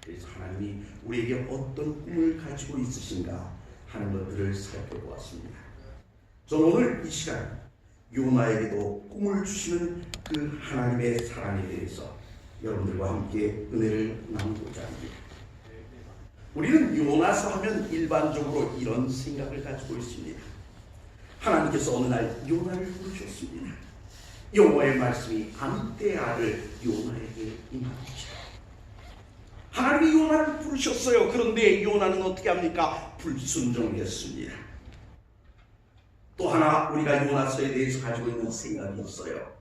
그래서 하나님이 우리에게 어떤 꿈을 가지고 있으신가 하는 것들을 살펴보았습니다. 저는 오늘 이 시간 요나에게도 꿈을 주시는 그 하나님의 사랑에 대해서 여러분들과 함께 은혜를 나누고자 합니다. 우리는 요나서 하면 일반적으로 이런 생각을 가지고 있습니다. 하나님께서 어느 날 요나를 부르셨습니다. 여호와의 말씀이 아미떼의 아들 요나에게 임하시죠. 하나님이 요나를 부르셨어요. 그런데 요나는 어떻게 합니까? 불순종했습니다. 또 하나 우리가 요나서에 대해서 가지고 있는 생각이 있어요.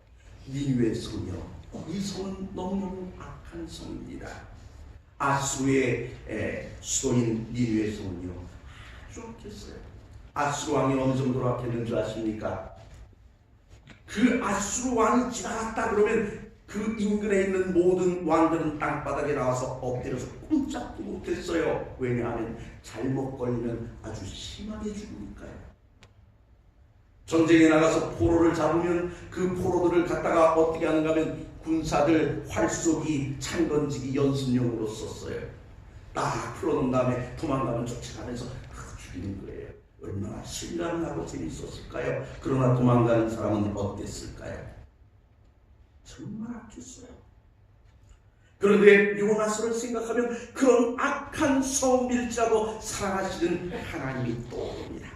니느웨 성이요, 이 성은 너무너무 악한 성입니다. 아수르의 수도인 니느웨 성은요 아주 악했어요. 아수르 왕이 어느 정도로 악했는 줄 아십니까? 그 아수르 왕이 지나갔다 그러면 그 인근에 있는 모든 왕들은 땅바닥에 나와서 엎드려서 꼼짝도 못했어요. 왜냐하면 잘못 걸리면 아주 심하게 죽으니까요. 전쟁에 나가서 포로를 잡으면 그 포로들을 갖다가 어떻게 하는가 하면 군사들 활쏘기, 창건지기 연습용으로 썼어요. 딱 풀어놓은 다음에 도망가면 쫓아가면서 죽이는 거예요. 얼마나 신랄하고 재밌었을까요? 그러나 도망가는 사람은 어땠을까요? 정말 악했어요. 그런데 요나서를 생각하면 그런 악한 성밀자도 사랑하시는 하나님이 떠오릅니다.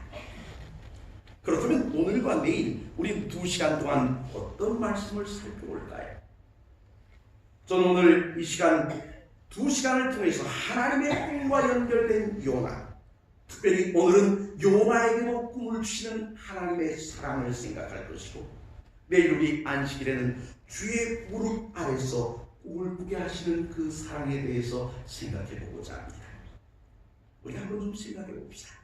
그렇다면 오늘과 내일 우리 2시간 동안 어떤 말씀을 살펴볼까요? 저는 오늘 이 시간 2시간을 통해서 하나님의 꿈과 연결된 요나, 특별히 오늘은 요나에게도 꿈을 주시는 하나님의 사랑을 생각할 것이고, 내일 우리 안식일에는 주의 무릎 아래서 꿈을 꾸게 하시는 그 사랑에 대해서 생각해 보고자 합니다. 우리 한번 좀 생각해 봅시다.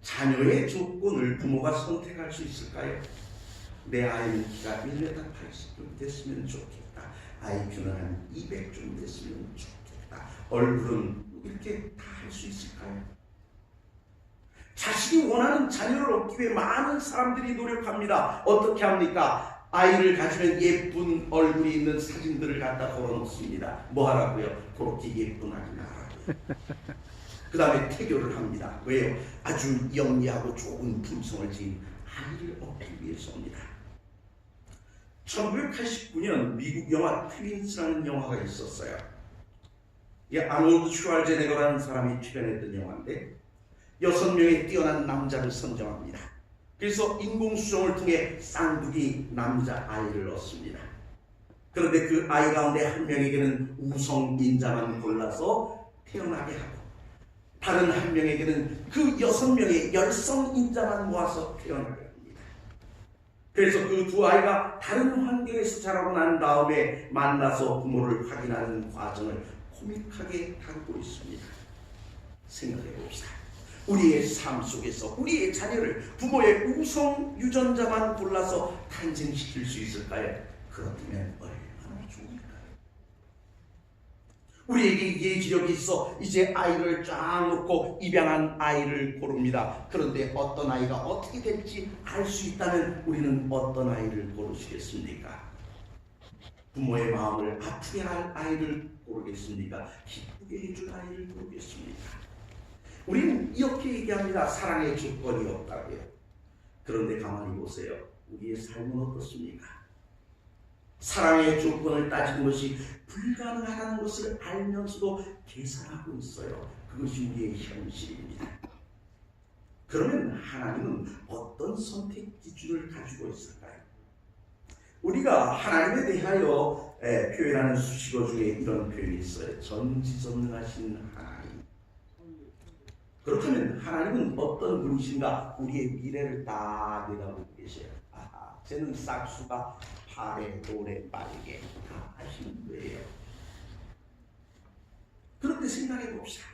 자녀의 조건을 부모가 선택할 수 있을까요? 내 아이는 키가 1m 80좀 됐으면 좋겠다. IQ는 한 200좀 됐으면 좋겠다. 얼굴은 이렇게 다 할 수 있을까요? 자식이 원하는 자녀를 얻기 위해 많은 사람들이 노력합니다. 어떻게 합니까? 아이를 가지면 예쁜 얼굴이 있는 사진들을 갖다 걸어놓습니다. 뭐 하라고요? 그렇게 예쁜 아이 낳으라고요. 그 다음에 태교를 합니다. 왜요? 아주 영리하고 좋은 품성을 지닌 아이를 얻기 위해서입니다. 1989년 미국 영화 트윈스라는 영화가 있었어요. 이게 아놀드 슈왈제네거라는 사람이 출연했던 영화인데 6명의 뛰어난 남자를 선정합니다. 그래서 인공수정을 통해 쌍둥이 남자 아이를 얻습니다. 그런데 그 아이 가운데 한 명에게는 우성 인자만 골라서 태어나게 하고 다른 한 명에게는 그 6명의 열성 인자만 모아서 태어나게 합니다. 그래서 그 두 아이가 다른 환경에서 자라고 난 다음에 만나서 부모를 확인하는 과정을 코믹하게 다루고 있습니다. 생각해 봅시다. 우리의 삶 속에서 우리의 자녀를 부모의 우성 유전자만 골라서 탄생시킬 수 있을까요? 그렇다면 얼마나 좋을까요? 우리에게 예지력이 있어 이제 아이를 쫙 놓고 입양한 아이를 고릅니다. 그런데 어떤 아이가 어떻게 될지 알 수 있다면 우리는 어떤 아이를 고르시겠습니까? 부모의 마음을 아프게 할 아이를 고르겠습니까? 기쁘게 해줄 아이를 고르겠습니까? 우리는 이렇게 얘기합니다. 사랑의 조건이 없다고요. 그런데 가만히 보세요. 우리의 삶은 어떻습니까? 사랑의 조건을 따지는 것이 불가능하다는 것을 알면서도 계산하고 있어요. 그것이 우리의 현실입니다. 그러면 하나님은 어떤 선택 기준을 가지고 있을까요? 우리가 하나님에 대하여 표현하는 수식어 중에 이런 표현이 있어요. 전지전능하신 하나님. 그렇다면 하나님은 어떤 분이신가? 우리의 미래를 다 내다보고 계셔요. 아하, 쟤는 싹수가 파래, 돌에, 빠르게 다 아시는 거예요. 그런데 생각해 봅시다.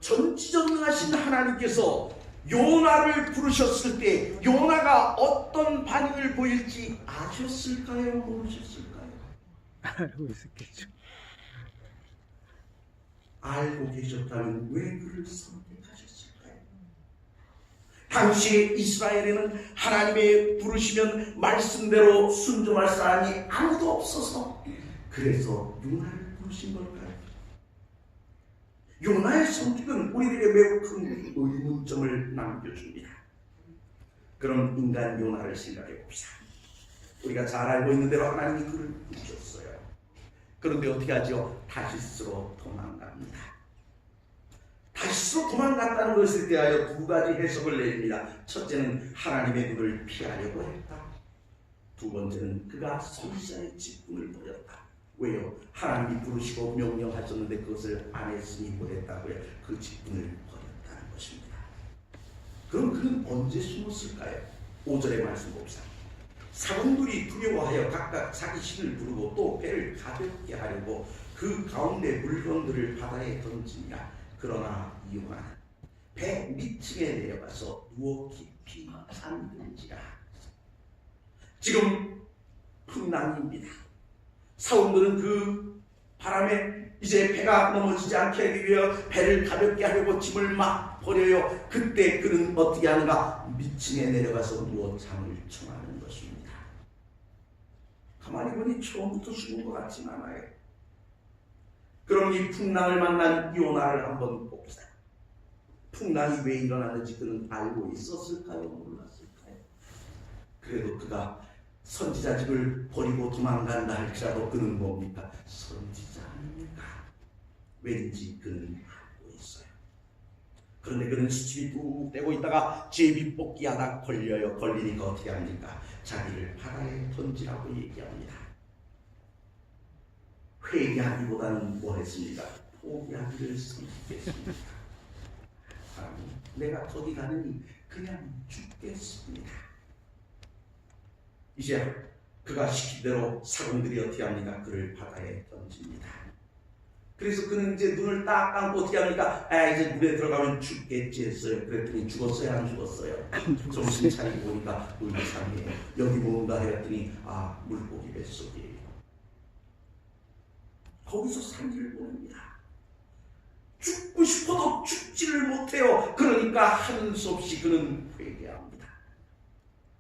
전지전능하신 하나님께서 요나를 부르셨을 때 요나가 어떤 반응을 보일지 아셨을까요? 모르셨을까요? 알고 있었겠죠. 알고 계셨다면 왜 그를 선택하셨을까요? 당시 이스라엘에는 하나님의 부르시면 말씀대로 순종할 사람이 아무도 없어서 그래서 요나를 부르신 걸까요? 요나의 선택은 우리에게 매우 큰 의문점을 남겨줍니다. 그럼 인간 요나를 생각해 봅시다. 우리가 잘 알고 있는 대로 하나님이 그를 부르셨어요. 그런데 어떻게 하죠? 다시스로 도망갑니다. 다시스로 도망갔다는 것에 대하여 두 가지 해석을 내립니다. 첫째는 하나님의 눈을 피하려고 했다. 두 번째는 그가 선지자의 직분을 버렸다. 왜요? 하나님이 부르시고 명령하셨는데 그것을 안 했으니 못했다고요. 그 직분을 버렸다는 것입니다. 그럼 그는 언제 숨었을까요? 5절의 말씀 봅시다. 사람들이 두려워하여 각각 자기 신을 부르고 또 배를 가볍게 하려고 그 가운데 물건들을 바다에 던지니라. 그러나 요나는 배 밑층에 내려가서 누워 깊이 잠든지라. 지금 풍랑입니다. 사원들은 그 바람에 이제 배가 넘어지지 않게 하기 위하여 배를 가볍게 하려고 짐을 막 버려요. 그때 그는 어떻게 하는가? 밑층에 내려가서 누워 잠을 청하는 것입니다. 가만히 보니 처음부터 죽은 것 같진 않아요. 그럼 이 풍랑을 만난 요나를 한번 봅시다. 풍랑이 왜 일어나는지 그는 알고 있었을까요? 몰랐을까요? 그래도 그가 선지자직을 버리고 도망간다 할지라도 그는 뭡니까? 선지자 아닙니까? 왠지 그는 알고 있어요. 그런데 그는 시침이 뚝 떼고 있다가 제비 뽑기 하다 걸려요. 걸리니까 어떻게 합니까? 자기를 바다에 던지라고 얘기합니다. 회개하기보다는 뭐 했습니까? 포기하기를 선택했습니다. 하나님, 내가 저기 가느니 그냥 죽겠습니다. 이제 그가 시킨 대로 사람들이 어떻게 합니까? 그를 바다에 던집니다. 그래서 그는 이제 눈을 딱 감고 어떻게 합니까? 이제 물에 들어가면 죽겠지 했어요. 그랬더니 죽었어요? 안 죽었어요? 정신 차리고 보니까 물상이에요. 여기 뭔가 했더니 물고기 뱃속이에요. 거기서 산기를 보냅니다. 죽고 싶어도 죽지를 못해요. 그러니까 하는 수 없이 그는 회개합니다.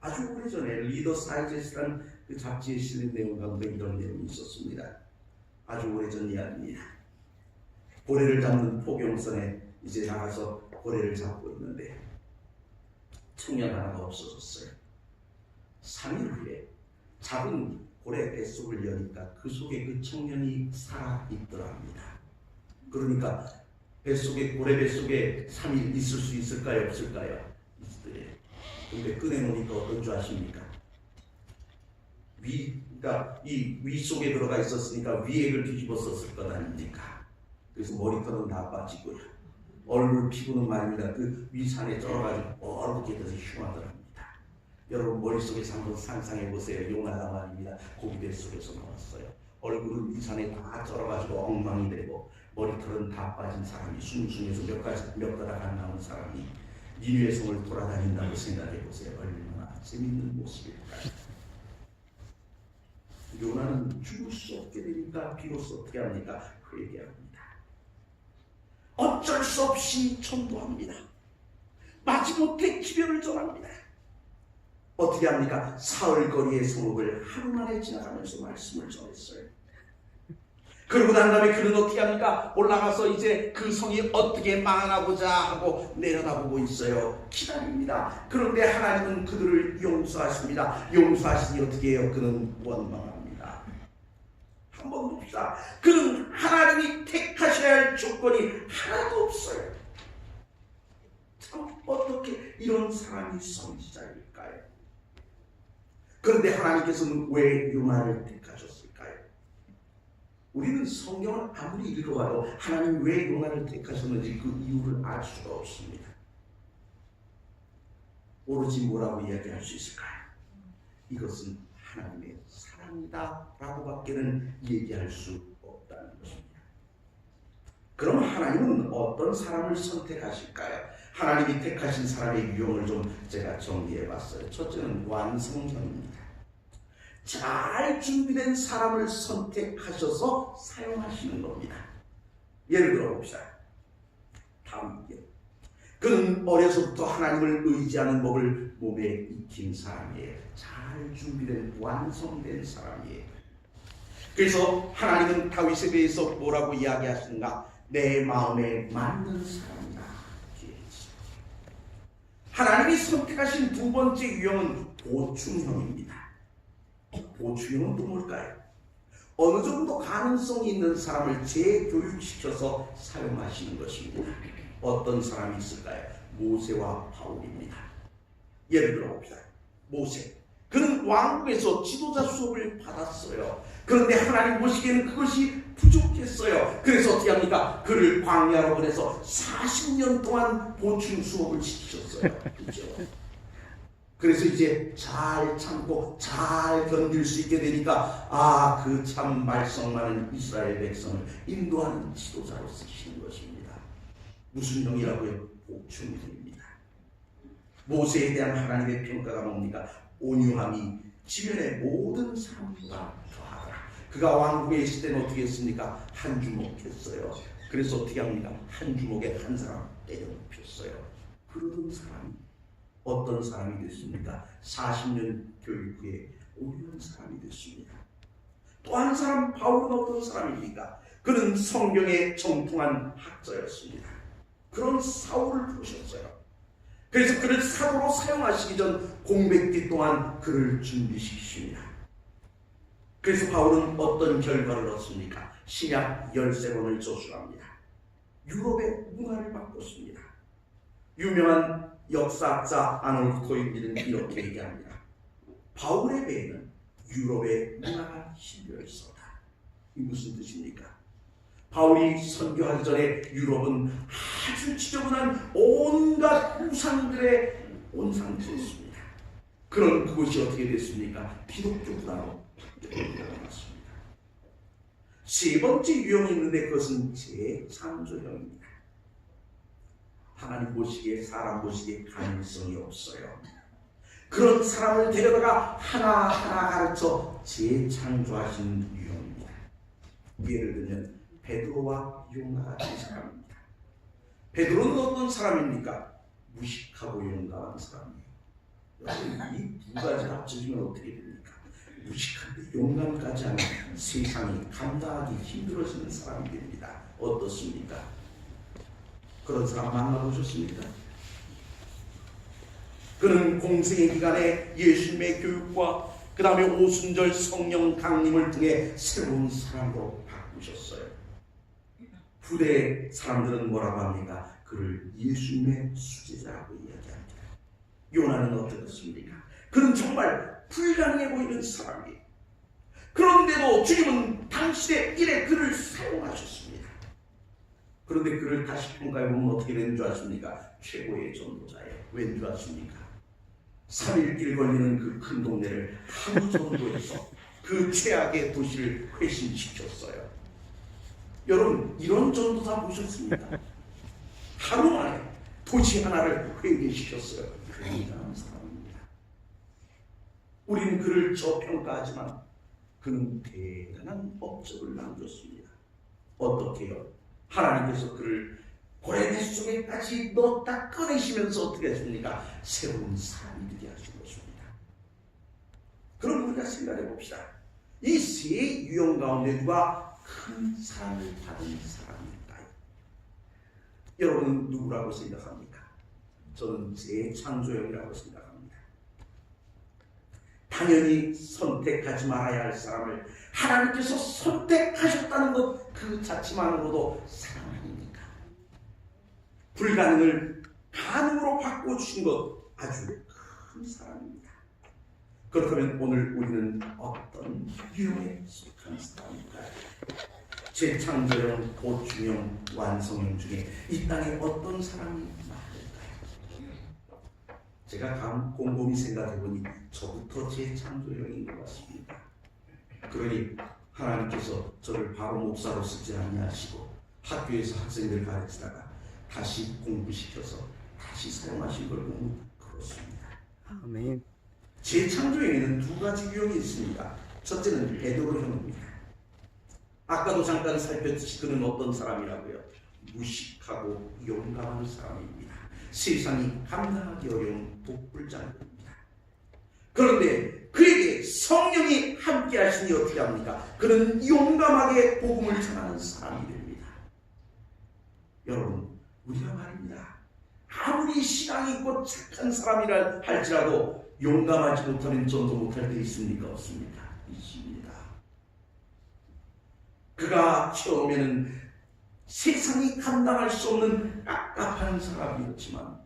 아주 오래전에 리더스 다이제스트라는 그 잡지에 실린 내용 가운데 이런 내용이 있었습니다. 아주 오래전 이야기입니다. 고래를 잡는 포경선에 이제 나가서 고래를 잡고 있는데 청년 하나가 없어졌어요. 3일 후에 잡은 고래 뱃속을 여니까 그 속에 그 청년이 살아있더랍니다. 그러니까 고래 뱃속에 3일 있을 수 있을까요? 없을까요? 있어요. 근데 꺼내놓으니까 어떤 줄 아십니까? 그러니까 이 위 속에 들어가 있었으니까 위액을 뒤집어 썼을 것 아닙니까? 그래서 머리털은 다 빠지고요. 얼굴 피부는 말입니다. 그 위산에 쩔어가지고 얼룩게 돼서 흉하더랍니다. 여러분 머릿속에서 한번 상상해 보세요. 요나가 말입니다. 고기 뱃속에서 나왔어요. 얼굴은 위산에 다 쩔어가지고 엉망이 되고 머리털은 다 빠진 사람이 숭숭해서 몇 가닥 안 나온 사람이 니느웨 성을 돌아다닌다고 생각해 보세요. 얼마나 재밌는 모습일까요? 요나는 죽을 수 없게 되니까 비로소 어떻게 합니까? 회개합니다. 어쩔 수 없이 전도합니다. 마지못해 기별을 전합니다. 어떻게 합니까? 사흘 거리의 성읍을 하루 만에 지나가면서 말씀을 전했어요. 그러고 난 다음에 그는 어떻게 합니까? 올라가서 이제 그 성이 어떻게 망하고자 하고 내려다보고 있어요. 기다립니다. 그런데 하나님은 그들을 용서하십니다. 용서하시니 어떻게 해요? 그는 원망합니다. 한번 봅시다. 그는 하나님이 택하셔야 할 조건이 하나도 없어요. 참 어떻게 이런 사람이 선지자일까요? 그런데 하나님께서는 왜 요나를 택하셨을까요? 우리는 성경을 아무리 읽어봐도 하나님 왜 요나를 택하셨는지 그 이유를 알 수가 없습니다. 오로지 뭐라고 이야기할 수 있을까요? 이것은 하나님의 사랑이다 라고밖에는 얘기할 수 없다는 것입니다. 그럼 하나님은 어떤 사람을 선택하실까요? 하나님이 택하신 사람의 유형을 좀 제가 정리해봤어요. 첫째는 완성형입니다. 잘 준비된 사람을 선택하셔서 사용하시는 겁니다. 예를 들어 봅시다. 다윗이요. 그는 어려서부터 하나님을 의지하는 법을 몸에 익힌 사람이에요. 잘 준비된 완성된 사람이에요. 그래서 하나님은 다윗에 대해서 뭐라고 이야기하시는가? 내 마음에 맞는 사람이다. 하나님이 선택하신 두 번째 유형은 보충형입니다. 보충형은 또 뭘까요? 어느 정도 가능성이 있는 사람을 재교육시켜서 사용하시는 것입니다. 어떤 사람이 있을까요? 모세와 바울입니다. 예를 들어 봅시다. 모세. 그는 왕궁에서 지도자 수업을 받았어요. 그런데 하나님 보시기에는 그것이 부족했어요. 그래서 어떻게 합니까? 그를 광야로 보내서 40년 동안 보충 수업을 시키셨어요. 그렇죠? 그래서 이제 잘 참고 잘 견딜 수 있게 되니까 그 참 말썽 많은 이스라엘 백성을 인도하는 지도자로 쓰시는 것입니다. 무슨 형이라고요? 보충형입니다. 모세에 대한 하나님의 평가가 뭡니까? 온유함이 지면의 모든 사람보다 더하더라. 그가 왕궁에 있을 때는 어떻게 했습니까? 한 주먹 했어요. 그래서 어떻게 합니까? 한 주먹에 한 사람 때려눕혔어요. 그러던 사람이 어떤 사람이 됐습니까? 40년 교육 후에 온유한 사람이 됐습니다. 또 한 사람 바울은 어떤 사람입니까? 그는 성경에 정통한 학자였습니다. 그런 사울을 부르셨어요. 그래서 그를 사도로 사용하시기 전 공백기 동안 그를 준비시키십니다. 그래서 바울은 어떤 결과를 얻습니까? 신약 13권을 저술합니다. 유럽의 문화를 바꿨습니다. 유명한 역사학자 아놀프 토인비는 이렇게 얘기합니다. 바울의 배에는 유럽의 문화가 실려 있었다. 이 무슨 뜻입니까? 바울이 선교하기 전에 유럽은 아주 지저분한 온갖 우상들의 온상지였습니다. 그런 그곳이 어떻게 됐습니까? 기독교 문화로 바뀌었습니다. 세 번째 유형이 있는데 그것은 재창조형입니다. 하나님 보시기에 사람 보시기에 가능성이 없어요. 그런 사람을 데려다가 하나하나 가르쳐 재창조하시는 유형입니다. 예를 들면 베드로와 요나 같은 사람입니다. 베드로는 어떤 사람입니까? 무식하고 용감한 사람이에요. 여러분 이 두 가지를 합쳐지면 어떻게 됩니까? 무식한데 용감까지 하면 세상이 감당하기 힘들어지는 사람이 됩니다. 어떻습니까? 그런 사람 만나보셨습니까? 그는 공생의 기간에 예수님의 교육과 그 다음에 오순절 성령 강림을 통해 새로운 사람으로 바꾸셨어요. 후대 사람들은 뭐라고 합니까? 그를 예수님의 수제자라고 이야기합니다. 요나는 어떻습니까? 그는 정말 불가능해 보이는 사람이에요. 그런데도 주님은 당신의 일에 그를 사용하셨습니다. 그런데 그를 다시 평가해보면 어떻게 되는 줄 아십니까? 최고의 전도자예요. 왠 줄 아십니까? 3일 길 걸리는 그 큰 동네를 하루 전도해서 그 최악의 도시를 회심시켰어요. 여러분 이런 전도사 보셨습니까? 하루 만에 도시 하나를 회개시켰어요. 굉장한 사람입니다. 우리는 그를 저평가하지만 그는 대단한 업적을 남겼습니다. 어떻게요? 하나님께서 그를 고레네 속에까지 넣었다 꺼내시면서 어떻게 했습니까? 새로운 사람이 되게 하신 것입니다. 그럼 우리가 생각해 봅시다. 이 세 유형 가운데 누가 큰 사랑을 받은 사람일까요? 여러분은 누구라고 생각합니까? 저는 재창조형이라고 생각합니다. 당연히 선택하지 말아야 할 사람을 하나님께서 선택하셨다는 것 그 자체만으로도 사랑 아닙니까? 불가능을 가능으로 바꿔주신 것 아주 큰 사랑입니다. 그렇다면 오늘 우리는 어떤 유형에 속한 사람일까요? 재창조형, 보충형, 완성형 중에 이 땅에 어떤 사람이 많을까요? 제가 곰곰이 생각해보니 저부터 재창조형인 것 같습니다. 그러니 하나님께서 저를 바로 목사로 쓰지 아니하시고 학교에서 학생들 가르치다가 다시 공부시켜서 다시 사용하신 걸 보면 그렇습니다. 아멘. 재창조형에는 두 가지 유형이 있습니다. 첫째는 베드로형입니다. 아까도 잠깐 살폈듯이 그는 어떤 사람이라고요? 무식하고 용감한 사람입니다. 세상이 감당하기 어려운 독불장군입니다. 그런데 그에게 성령이 함께 하시니 어떻게 합니까? 그는 용감하게 복음을 전하는 사람이 됩니다. 여러분, 우리가 말입니다. 아무리 신앙이 있고 착한 사람이라 할지라도 용감하지 못하면 전도 못할 때 있습니까? 없습니까? 있습니다. 그가 처음에는 세상이 감당할 수 없는 깝깝한 사람이었지만,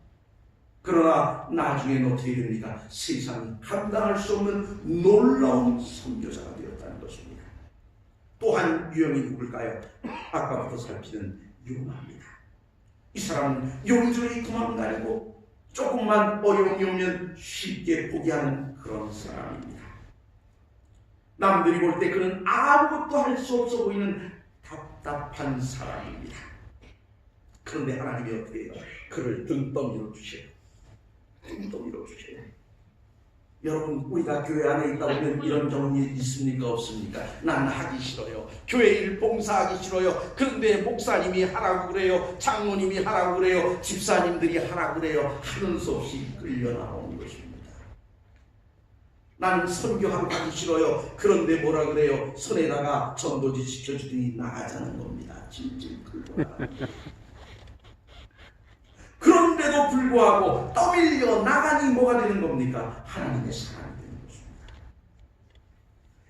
그러나 나중에는 어떻게 됩니까? 세상이 감당할 수 없는 놀라운 선교사가 되었다는 것입니다. 또한 유형이 누굴까요? 아까부터 살피는 요나입니다. 이 사람은 여기저기 도망다니고 조금만 어려움이 오면 쉽게 포기하는 그런 사람입니다. 남들이 볼 때 그는 아무것도 할 수 없어 보이는 답답한 사람입니다. 그런데 하나님이 어떻게 해요? 그를 등떠밀어 주셔요. 등떠밀어 주셔요. 여러분, 우리가 교회 안에 있다 보면 이런 경험이 있습니까? 없습니까? 난 하기 싫어요. 교회 일 봉사하기 싫어요. 그런데 목사님이 하라고 그래요. 장로님이 하라고 그래요. 집사님들이 하라고 그래요. 하는 수 없이 끌려 나오는 것입니다. 나는 선교하러 가기 싫어요. 그런데 뭐라 그래요? 손에다가 전도지 시켜주더니 나가자는 겁니다. 찜찜 끌고 나가는 겁니다. 그런데도 불구하고 떠밀려 나가니 뭐가 되는 겁니까? 하나님의 사랑이 되는 것입니다.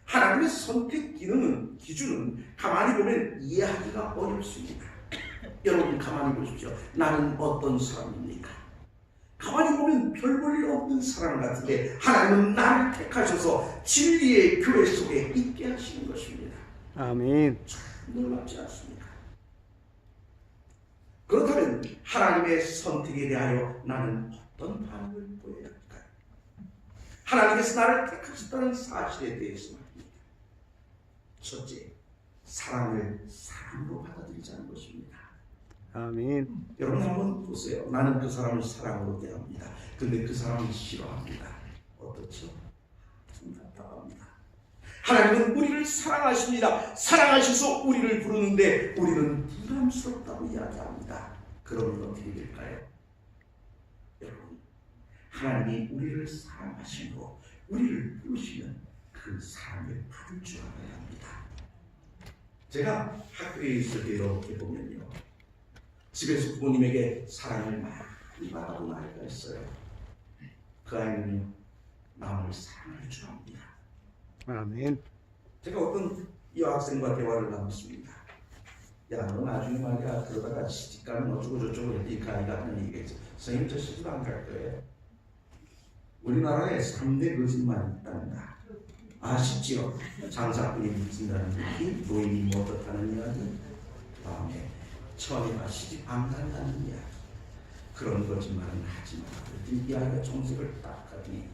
하나님의 선택 기준은 가만히 보면 이해하기가 어렵습니다. 여러분, 가만히 보십시오. 나는 어떤 사람입니까? 가만히 보면 별 볼 일 없는 사람 같은데 하나님은 나를 택하셔서 진리의 교회 속에 있게 하시는 것입니다. 아멘. 놀랍지 않습니까? 그렇다면 하나님의 선택에 대하여 나는 어떤 반응을 보여야 할까요? 하나님께서 나를 택하셨다는 사실에 대해서 말입니다. 첫째, 사랑을 사랑으로 받아들이자는 것입니다. 아멘. 여러분 한번 보세요. 나는 그 사람을 사랑으로 대합니다. 근데 그 사람을 싫어합니다. 어떻죠? 좀 답답합니다. 하나님은 우리를 사랑하십니다. 사랑하셔서 우리를 부르는데 우리는 부담스럽다고 이야기합니다. 그러면 어떻게 될까요? 여러분, 하나님이 우리를 사랑하시고 우리를 부르시면 그 사랑을 받을 줄 알아야 합니다. 제가 학교에 있을 때 이렇게 보면요, 집에서 부모님에게 사랑을 많이 받아본 아이가 있어요. 그 아이는요, 남을 사랑할 줄 압니다. 아멘. 제가 어떤 여학생과 대화를 나눴습니다. 야, 너 나중에 말이야 그러다가 시집가면 어쩌고 저쩌고 했더니 그 아이가 하는 얘기겠지. 선생님, 저 시집 안 갈 거예요. 우리나라에 3대 거짓말이 있답니다. 아시지요? 장사꾼이 묻힌다는 얘기, 노인이 뭐 어떻다는 이야기, 그 다음에 처녀가 시집 안 간다는 이야기. 그런 거짓말은 하지 마. 그랬더니 이 아이가 정색을 딱 하더니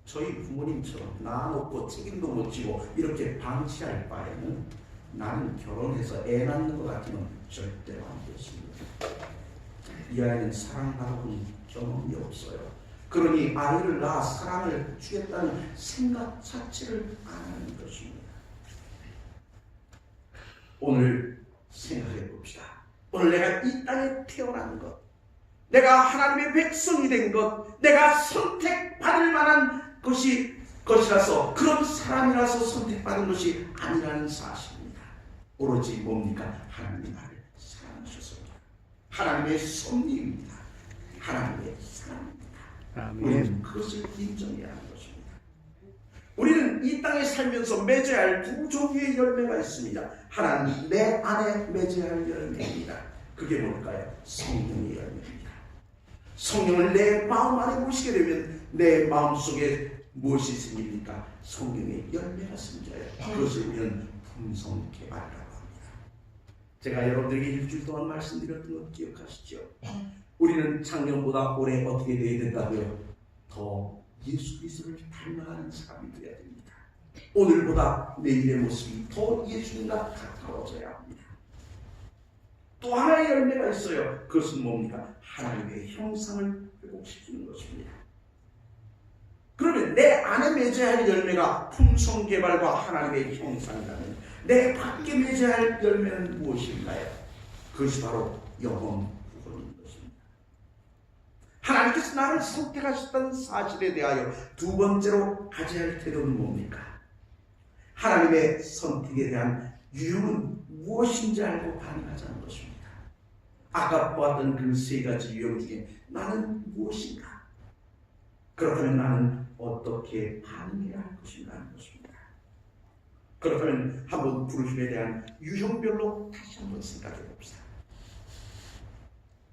저희 부모님처럼 나 놓고 책임도 못 지고 이렇게 방치할 바에는 나는 결혼해서 애 낳는 것 같으면 절대로 안 됐습니다. 이 아이는 사랑받아본 경험이 없어요. 그러니 아이를 낳아 사랑을 주겠다는 생각 자체를 안 하는 것입니다. 오늘 생각해 봅시다. 오늘 내가 이 땅에 태어난 것, 내가 하나님의 백성이 된 것, 내가 선택받을 만한 것이라서, 그런 사람이라서 선택받은 것이 아니라는 사실입니다. 오로지 뭡니까? 하나님이 나를 사랑하셨습니다. 하나님의 섭리입니다. 하나님의 사랑입니다. 아멘. 우리는 그것을 인정해야 하는 것입니다. 우리는 이 땅에 살면서 맺어야 할 두 종류의 열매가 있습니다. 하나님 내 안에 맺어야 할 열매입니다. 그게 뭘까요? 성령의 열매입니다. 성령을 내 마음 안에 모시게 되면 내 마음속에 무엇이 생깁니까? 성령의 열매가 생겨요. 그것을 우리는 풍성개발이라고 합니다. 제가 여러분들에게 일주일 동안 말씀드렸던 것 기억하시죠? 우리는 작년보다 올해 어떻게 되어야 된다고요? 더 예수 그리스도를 닮아가는 사람이 되어야 됩니다. 오늘보다 내일의 모습이 더 예수님과 가까워져야 합니다. 또 하나의 열매가 있어요. 그것은 뭡니까? 하나님의 형상을 회복시키는 것입니다. 그러면 내 안에 맺어야 할 열매가 풍성개발과 하나님의 형상이라면 내 밖에 맺어야 할 열매는 무엇인가요? 그것이 바로 영원 구원인 것입니다. 하나님께서 나를 선택하셨다는 사실에 대하여 두 번째로 가져야 할 태도는 뭡니까? 하나님의 선택에 대한 유형은 무엇인지 알고 반응하자는 것입니다. 아까 보았던 그 세 가지 유형 중에 나는 무엇인가? 그렇다면 나는 어떻게 반응해야 할 것인가 하는 것입니다. 그렇다면 한번 부르심에 대한 유형별로 다시 한번 생각해 봅시다.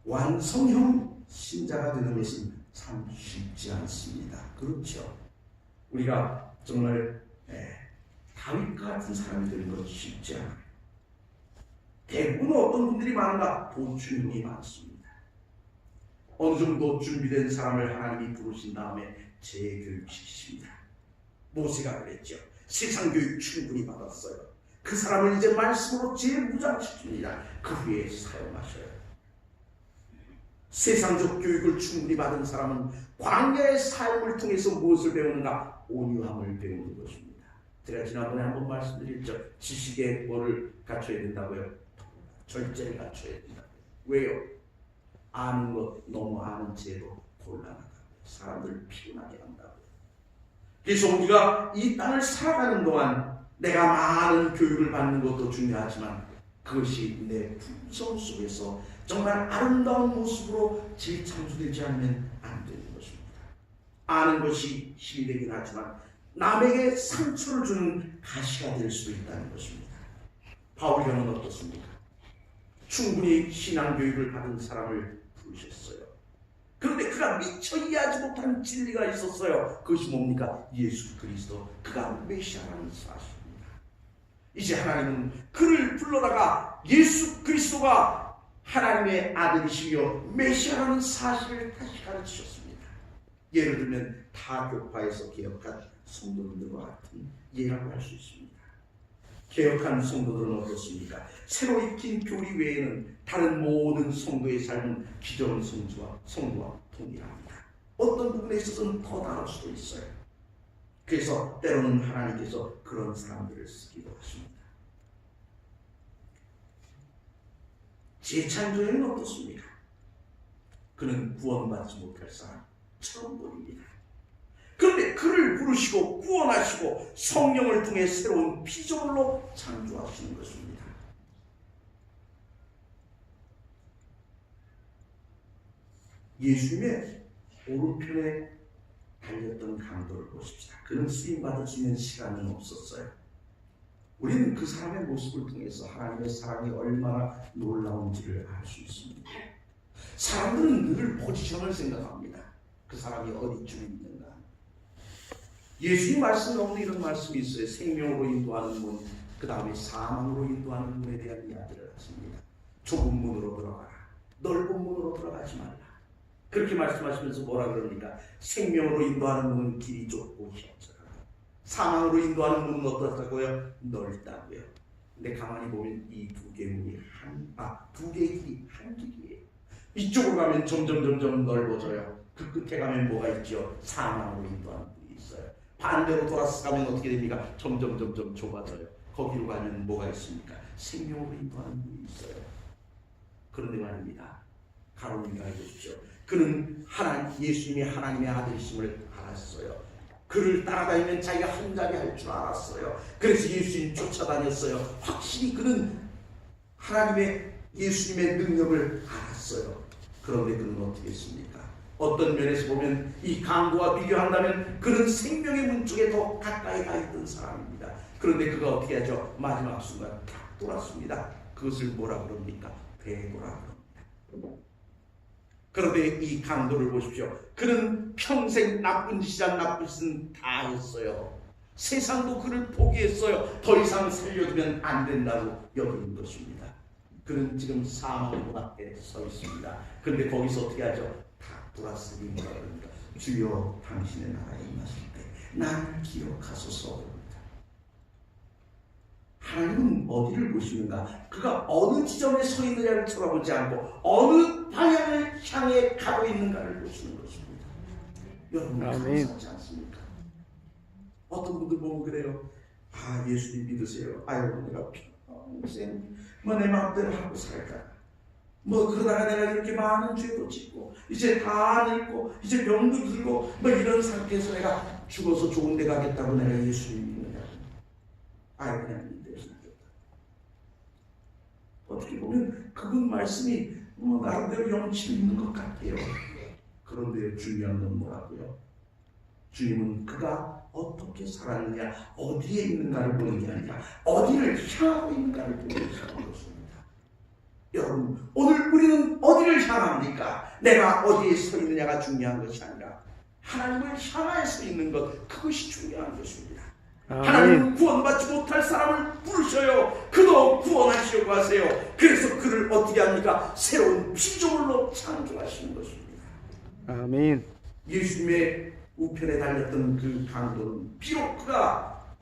완성형 신자가 되는 것은 참 쉽지 않습니다. 그렇죠? 우리가 정말 다윗과 같은 사람이 되는 것은 쉽지 않아요. 대부분 어떤 분들이 많은가? 보충분이 많습니다. 어느 정도 준비된 사람을 하나님이 부르신 다음에 재교육시키십니다. 모세가 그랬죠. 세상 교육 충분히 받았어요. 그 사람을 이제 말씀으로 재무장시킵니다. 그 후에 사용하셔요. 세상적 교육을 충분히 받은 사람은 광야의 삶을 통해서 무엇을 배우는가? 온유함을 배우는 것입니다. 제가 지난번에 한번 말씀드렸죠. 지식의 뭐를 갖춰야 된다고요? 절제를 갖춰야 된다고요. 왜요? 아는 것, 너무 아는 채도 곤란하다고요. 사람들을 피곤하게 한다고요. 그래서 우리가 이 땅을 살아가는 동안 내가 많은 교육을 받는 것도 중요하지만 그것이 내 품성 속에서 정말 아름다운 모습으로 재창조되지 않으면 안 되는 것입니다. 아는 것이 힘이 되긴 하지만 남에게 상처를 주는 가시가 될 수도 있다는 것입니다. 바울형은 어떻습니까? 충분히 신앙교육을 받은 사람을 부르셨어요. 그런데 그가 미처 이해하지 못한 진리가 있었어요. 그것이 뭡니까? 예수 그리스도, 그가 메시아라는 사실입니다. 이제 하나님은 그를 불러다가 예수 그리스도가 하나님의 아들이시며 메시아라는 사실을 다시 가르치셨습니다. 예를 들면 타교파에서 개혁한 성도들과 같은 예라고 할 수 있습니다. 개혁한 성도들은 어떻습니까? 새로 익힌 교리 외에는 다른 모든 성도의 삶은 기존 성도와 동일합니다. 어떤 부분에 있어서는 더 나을 수도 있어요. 그래서 때로는 하나님께서 그런 사람들을 쓰기도 하십니다. 재창조에는 어떻습니까? 그는 구원받지 못할 사람 처음 보입니다. 그런데 그를 부르시고 구원하시고 성령을 통해 새로운 피조물로 창조하시는 것입니다. 예수님의 오른편에 달렸던 강도를 보십시다. 그는 쓰임받을 수 있는 시간은 없었어요. 우리는 그 사람의 모습을 통해서 하나님의 사랑이 얼마나 놀라운지를 알 수 있습니다. 사람들은 늘 포지션을 생각합니다. 그 사람이 어디쯤에 있는가. 예수님 말씀 가운데 이런 말씀이 있어요. 생명으로 인도하는 문, 그 다음에 사망으로 인도하는 문에 대한 이야기를 하십니다. 좁은 문으로 들어가라. 넓은 문으로 들어가지 말라. 그렇게 말씀하시면서 뭐라 그럽니까? 생명으로 인도하는 문은 길이 좁고 협착하다. 사망으로 인도하는 문은 어떻다고요? 넓다고요. 근데 가만히 보면 이 두 개의 문이 두 개의 길이 한 길이에요. 이쪽으로 가면 점점 넓어져요. 그 끝에 가면 뭐가 있죠? 사망으로 인도하는 문이 있어요. 반대로 돌아서 가면 어떻게 됩니까? 점점 좁아져요. 거기로 가면 뭐가 있습니까? 생명으로 인도하는 문이 있어요. 그런데 말입니다. 가론이가 해보십시오. 그는 예수님이 하나님의 아들이심을 알았어요. 그를 따라다니면 자기가 한 자리 할 줄 알았어요. 그래서 예수님 쫓아다녔어요. 확실히 그는 예수님의 능력을 알았어요. 그런데 그는 어떻게 했습니까? 어떤 면에서 보면 이 강도와 비교한다면 그는 생명의 문 쪽에 더 가까이 가 있던 사람입니다. 그런데 그가 어떻게 하죠? 마지막 순간 탁 돌았습니다. 그것을 뭐라 그럽니까? 배도라 그럽니다. 그런데 이 강도를 보십시오. 그는 평생 나쁜 짓 다 했어요. 세상도 그를 포기했어요. 더 이상 살려두면 안 된다고 여기는 것입니다. 그는 지금 사망문 앞에 서 있습니다. 그런데 거기서 어떻게 하죠? 탁 돌았으니 뭐라 그럽니까? 주여 당신의 나라에 임하실 때 나를 기억하소서. 하나님은 어디를 보시는가? 그가 어느 지점에 서 있느냐를 쳐다보지 않고 어느 방향을 향해 가고 있는가를 보시는 것입니다. 여러분 감사하지 않습니까? 어떤 분들 보면 그래요. 예수님 믿으세요. 아유 내가 평생 내 마음대로 하고 살까? 그러다가 내가 이렇게 많은 죄도 짓고 이제 다 늙고 이제 병도 들고 이런 상태에서 내가 죽어서 좋은 데 가겠다고 내가 예수님 믿느냐고. 그냥 믿으시겠다. 어떻게 보면 그분 말씀이 나름대로 염치 있는 것 같아요. 그런데 중요한 건 뭐라고요? 주님은 그가 어떻게 살았느냐, 어디에 있는가를 보는 게 아니라 어디를 향하고 있는가를 보는 것입니다. 여러분, 오늘 우리는 어디를 향합니까? 내가 어디에 서 있느냐가 중요한 것이 아니라 하나님을 향하여 서 있는 것, 그것이 중요한 것입니다. 하나님은 구원받지 못할 사람을 부르셔요. 그도 구원하시려고 하세요. 그래서 그를 어떻게 합니까? 새로운 피조물로 창조하시는 것입니다. 아멘. 예수님의 우편에 달렸던 그 강도는 비록 그가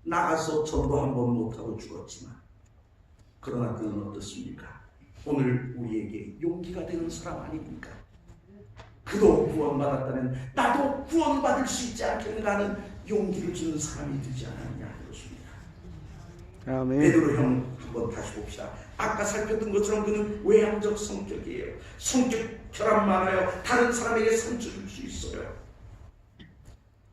나가서 전도 한 번 못하고 죽었지만, 그러나 그는 어떻습니까? 오늘 우리에게 용기가 되는 사람 아닙니까? 그도 구원받았다면 나도 구원받을 수 있지 않겠는가 하는 용기를 주는 사람이 되지 않았냐 그렇습니다. 아멘. 베드로 형 한번 다시 봅시다. 아까 살폈던 것처럼 그는 외향적 성격이에요. 성격 결함 많아요. 다른 사람에게 상처 줄 수 있어요.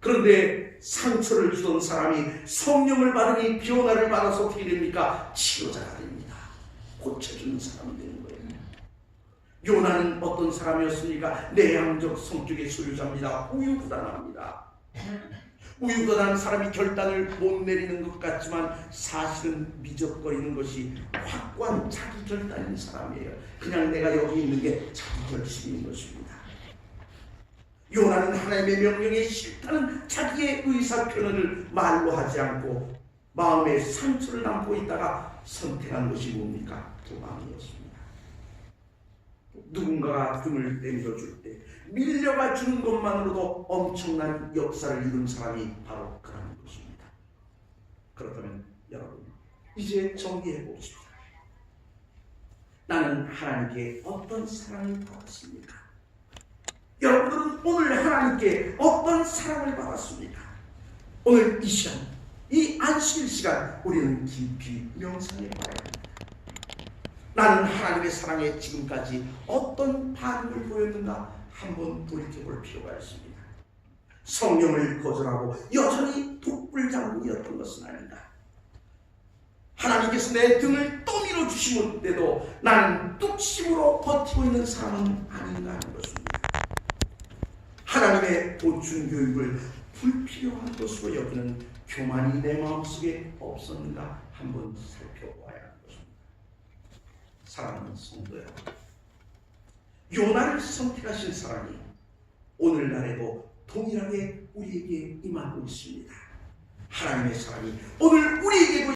그런데 상처를 주던 사람이 성령을 받으니 변화를 받아서 어떻게 됩니까? 치료자가 됩니다. 고쳐주는 사람이 되는 거예요. 요나는 어떤 사람이었습니까? 내향적 성격의 소유자입니다. 우유부단합니다. 우유부단한 사람이 결단을 못 내리는 것 같지만 사실은 미적거리는 것이 확고한 자기 결단인 사람이에요. 그냥 내가 여기 있는 게 자기 결심인 것입니다. 요나는 하나님의 명령에 싫다는 자기의 의사표현을 말로 하지 않고 마음에 상처를 남고 있다가 선택한 것이 뭡니까? 도망이었습니다. 누군가가 등을 내밀어줄 때 밀려가 주는 것만으로도 엄청난 역사를 이룬 사람이 바로 그런 것입니다. 그렇다면 여러분, 이제 정리해 봅시다. 나는 하나님께 어떤 사랑을 받았습니까? 여러분들은 오늘 하나님께 어떤 사랑을 받았습니까? 오늘 이 시간, 이 안식일 시간 우리는 깊이 명상해 봐야 합니다. 나는 하나님의 사랑에 지금까지 어떤 반응을 보였는가 한번 돌이켜볼 필요가 있습니다. 성령을 거절하고 여전히 독불장군이었던 것은 아니다. 하나님께서 내 등을 또 밀어주시는데도 나는 뚝심으로 버티고 있는 사람은 아닌가 하는 것입니다. 하나님의 보충 교육을 불필요한 것으로 여기는 교만이 내 마음속에 없었는가 한번 살펴보아야 하는 것입니다. 사랑하는 성도여, 요나를 선택하신 사랑이 오늘날에도 동일하게 우리에게 임하고 있습니다. 하나님의 사랑이 오늘 우리에게도